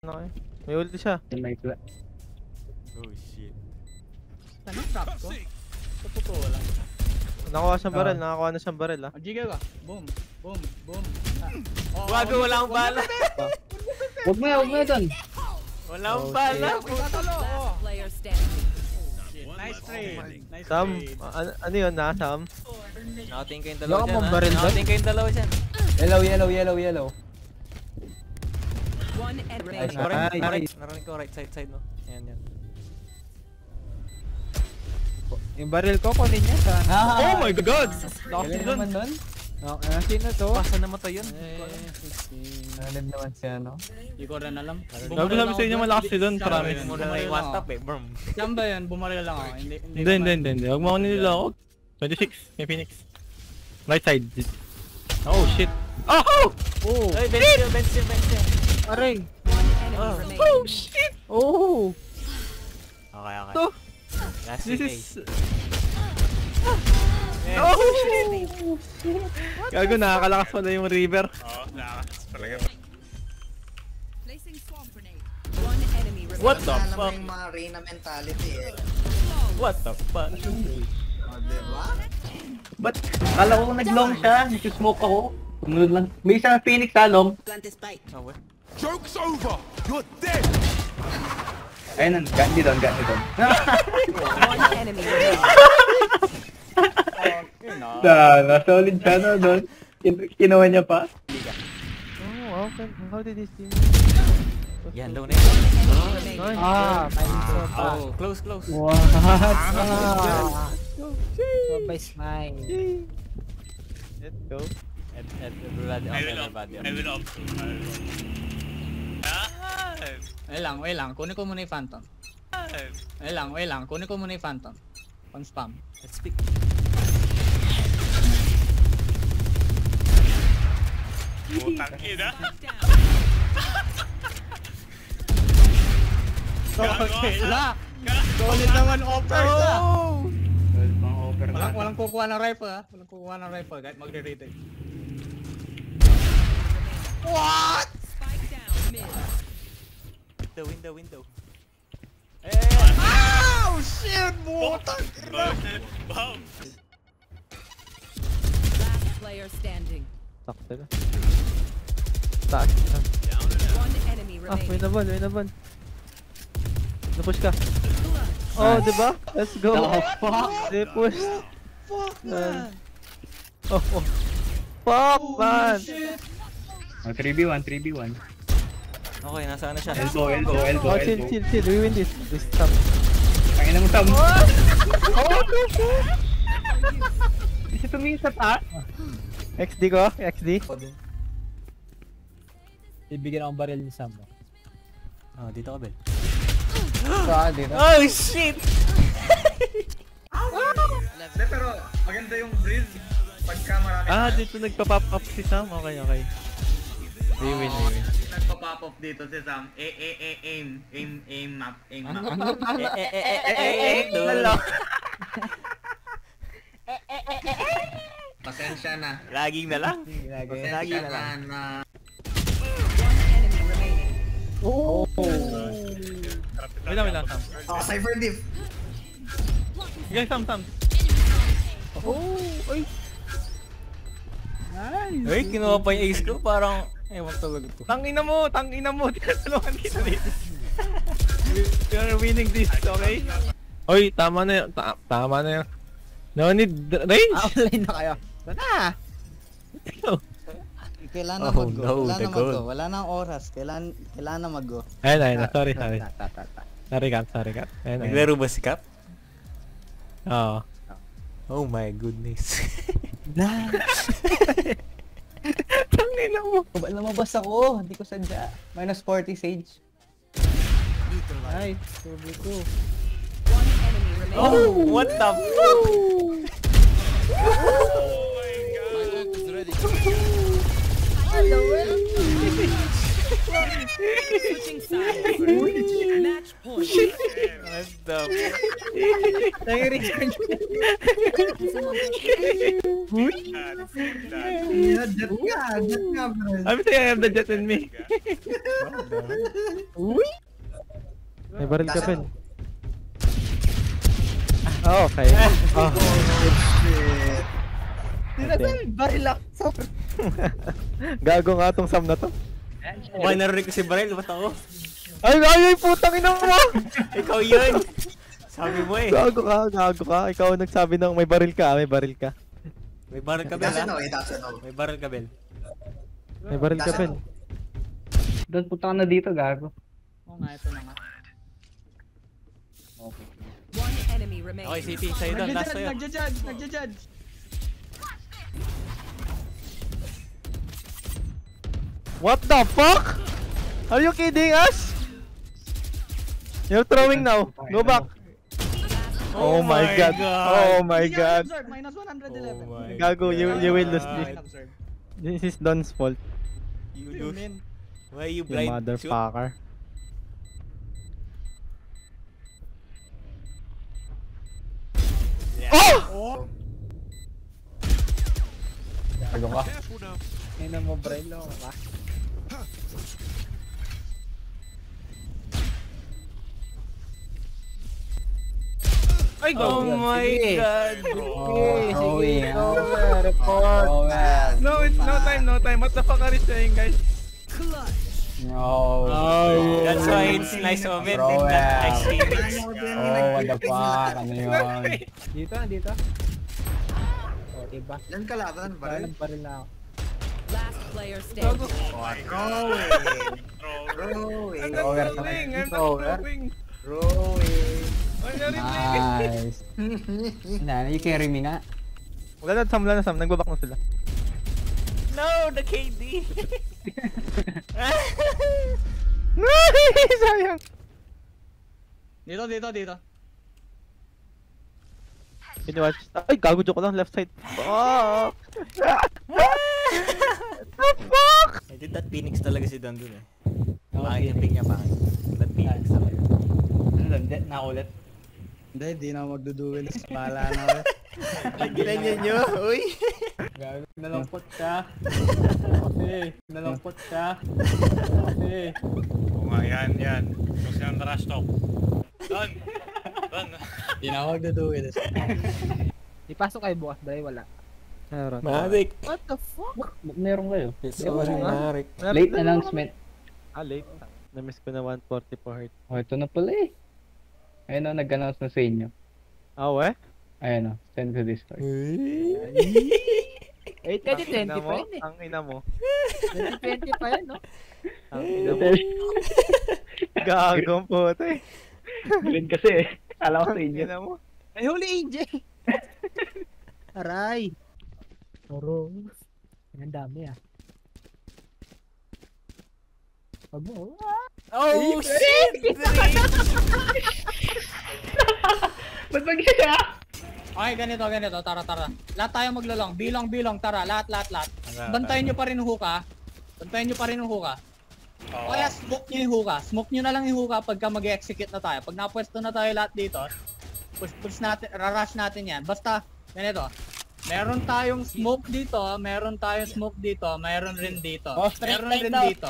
Okay. May ulti siya. Oh shit. Ano trap ko? Sa totoo lang. Nakakuha siyang barrel, nakakuha na siyang barrel Giga ka. Boom. Boom. Boom. Wag, wala akong bala. Huwag mo yan doon. Wala akong bala. Last player standing. Nice trade. Nice Sam, trade. ano yun na, Sam? Nakating kayong dalawa Baka dyan, ha? mambaril ba? Nakating kayong dalawa dyan. Yellow. One enemy. Nice. Narinig ko right side mo. Yan. Yung barrel ko, kunin niya sa... Oh my God! Galing naman doon. Sino to? Pasa namatay yun. Nalim naman siya, no? Hindi ko rin alam. Sabi sa inyo malakas si Don, promise. Muna may one tap eh, brum. Saan ba yun? Bumaril lang ako. Hindi. Huwag mo ako niloloko. 26, may Phoenix. Right side. Oh, shit. Oh! Ay, bench yun. Aray! One enemy remaining. Oh, shit! Oh! Okay. To! Last This hit, is... eh. Oh, shit! Gago, nakakalakas pala yung river. Oo, nakakakas talaga. Placing swamp grenade. One enemy remaining. What the Alam mo fuck? yung mga Reyna mentality eh. What the fuck? O, diba? Ba't? Kala ko nag-long siya, nag-smoke ako. Tumunod lang. May isang Phoenix talong. Plant the spike. Oh, what? Joke's over! You're dead! Ayun, gandi doon. One enemy remaining. Solid siya no doon. Kinuha niya pa. Oh, okay. How did this team? Yan, low na yun. Remaining. Oh, close. What? By smile. Let's go. Everybody. I will off. Wait lang. Kunin ko muna yung Phantom. Wait lang. Kunin ko muna yung Phantom. Pang-spam. Let's speak. Putang ina. Solid naman offers ah. Pang offer na. Walang kukuha ng rifle ah. Walang kukuha ng rifle kahit magre-retake. Spike down mid. Window. Oh shit! Butang! Bomb! Last player standing. Sakto na. Taas. One enemy May remaining. naban. Napush ka. Oh, diba? Let's go. They push. Fuck man! Oh. Fuck, man! 3v1. Okay, nasaan na siya? Elbow. Oh, chill. We win this. This stop. Tangin mo Sam. Isa tumingin sa taas. XD ko? XD? Ibigyan akong baril ni Sam. Oh, dito ka, Bel. Dito. Oh, shit! Pero maganda yung breeze pagka marami Dito nagpa-pop up si Sam. Okay. We win. nagpa-pop up dito si Sam. Aim map. Lalo. Pasensya na. Laging na lang. Pasensya na. One enemy remaining. Wait lang, Sam. Oh, Cypher Diff. Guys, Sam. Uy, kinuha pa yung ace ko. Parang, ewan talaga to. Tangina mo. Tinatulungan kita dito. We are winning this, okay? Oy, tama na yun. Tama na yun. No need range? Online na kayo. Tara! Kailangan na mag-go. the goal. Wala nang oras. Kailangan na mag-go. Ayun. Sorry. Sorry, Kat. Ayun. Naglaro ba si Cap? Oo. Oh my goodness. Tangina mo. Lumabas ako. Hindi ko sadya. Minus 40 Sage. Ay, sabi ko. One enemy remaining. Oh, what the fuck? Switching sides. Match point. What the fuck? Nang-return. Jet nga, bro. I'm saying I have the jet in me. May baril ka, Pen. Oh, okay. Oh. Baril ako. Gago nga tong Sam na to. Okay, narinig ko si Baril, ba't ako? Ay, putang ina mo! Ikaw yun! Sabi mo eh. Gago ka. Ikaw ang nagsabi ng may baril ka. May baril ka, Bel, ha? May baril ka, Bel. May baril ka, Pen. Doon punta ka na dito, gago. Oo nga, ito na nga. One enemy remaining. Okay, CT, sa'yo doon, last sa'yo. Nagja-judge. What the fuck? Are you kidding us? You're throwing now. Go back. Oh my god. Oh my god. Minus 111. Gago, you will lose this. Observe. This is Don's fault. You You lose. mean? Why you You blind? Shoot. motherfucker. Oh! Gago ka. Careful now. Ina mo, Brian, lo ka. Ay, Oh my god! Oh, yeah. Report. Oh, man. No, it's no time. What the fuck are you saying, guys? No. That's why it's nice of it. Bro, Nice teammates. Oh, what the fuck? Ano yun? Dito. Oh, diba? Yan kalaban, Baril na ako. Last player standing. I'm Thrower not ka throwing. na. I'm not Thrower. throwing. Nice. Na, you carry me nga. Wala na Sam. Nagbabak na sila. No, the KD! Sayang. Dito. Can you watch? Ay, gago, joke lang. Left side. Fuck. Fuck. I did that Phoenix talaga si Don dun eh. Pangit yung pick niya, pangit. That Phoenix talaga. Nakulit. Hindi na magduduel. Bahala na ako. Ginanyan nyo, uy! Gago, nalungkot ka. Nalungkot ka. Oo nga, yan. Gusto nang trash talk. Don! Hindi na ako magduduel. Ipasok kayo bukas, Bray, wala. Meron. Marik! What the fuck? Meron kayo. Sorry, Marik. Late announcement. Late. Na-miss ko na 140 per heart. Oh, ito na pala eh. Ayun o, nag-announce na sa inyo. We? Ayun o, send to Discord. 2020 pa yun eh. Ang ina mo. 2020 pa yun, no? Ang ina mo. Gagong puto eh. Green kasi eh. Alam ko sa Ang inyo. ina mo. Ay, huli AJ! Aray! Oro. Ang dami ah. Wag mo. Oh shit! Ba't mag-isa? Okay, ganito. Tara. Lahat tayo maglalong. Bilang, tara. Lahat. Bantayan nyo pa rin yung hookah. Kaya smoke nyo yung hookah. Smoke nyo na lang yung hookah pagka mag-execute na tayo. Pag napwesto na tayo lahat dito, push natin, rarush natin yan. Basta, ganito. Meron tayong smoke dito, meron rin dito. Meron rin dito.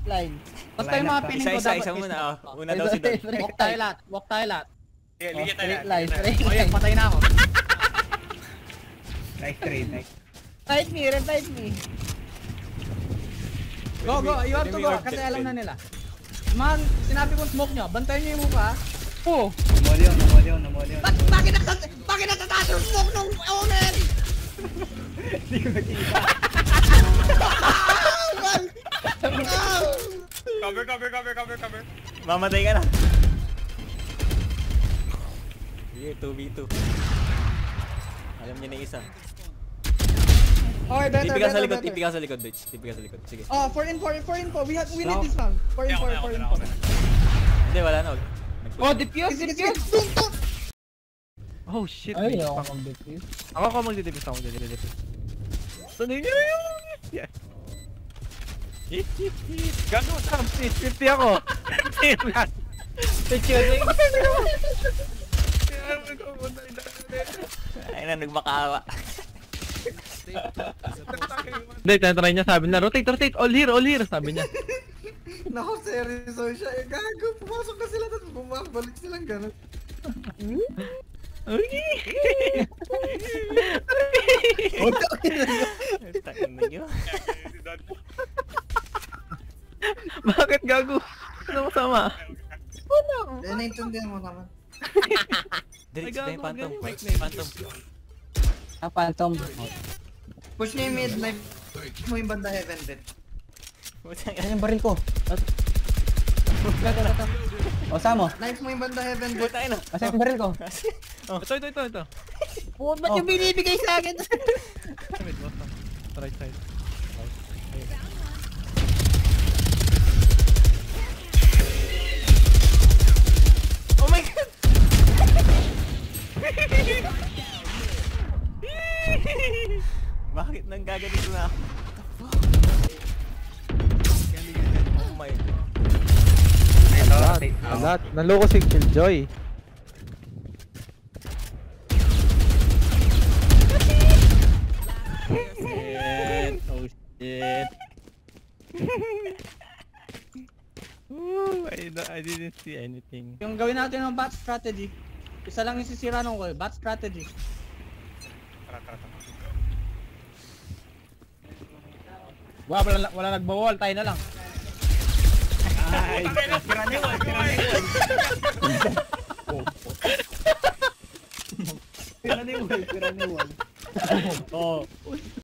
Line. Basta yung mga piling ko dapat Isa muna, is- oh. Una daw si Don. Walk tayo lahat. Ligyan tayo. Straight O yan, patay na ako. Nice trade. Revive me. Go, you have to go, kasi alam na nila. Man, sinabi ko smoke nyo, bantayan nyo yung mukha. Oh! Namolion. Bakit natataas yung smoke nung omen? Hindi ko nakita. Cover. Mamatay ka na. Sige, 2v2. Alam niya na isa. Okay, better. Tipi ka sa likod, bitch. Sige. Oh, 4 in 4. We need this round. 4 in 4. Hindi, wala na. Oh, defuse! Oh shit. Ay, ako mag-defuse. Ako magdidipis. Sanay niyo yun. Yes. Gago, Sam. 50 ako. Ay na, nagmakawa. Hindi, tinatry niya, sabi niya, rotate, all here, sabi niya. Nako, seryoso siya. Eh, gago, pumasok na sila tapos bumabalik silang gano'n. Takin na nyo. Bakit gago? Ano masama? Eh, naintindihan mo naman. Direct na yung phantom. Phantom. Push niya yung mid, knife mo yung banda heaven bit. Ano yung baril ko? O, Samo. Knife mo yung banda heaven bit. Puta ina. Asa yung baril ko? Ito. Ba't yung binibigay sa akin? Wait, basta. Right side. Oh my god! Bakit nang gaganito na ako? Oh my god. Alat. Naloko si Killjoy. Oh shit. Ooh, I didn't see anything. Yung gawin natin ng bat strategy. Isa lang yung sisira nung ko, bat strategy. Wow, wala nagbawal, tayo na lang. Ay, Piraniwan. piraniwan. Oh.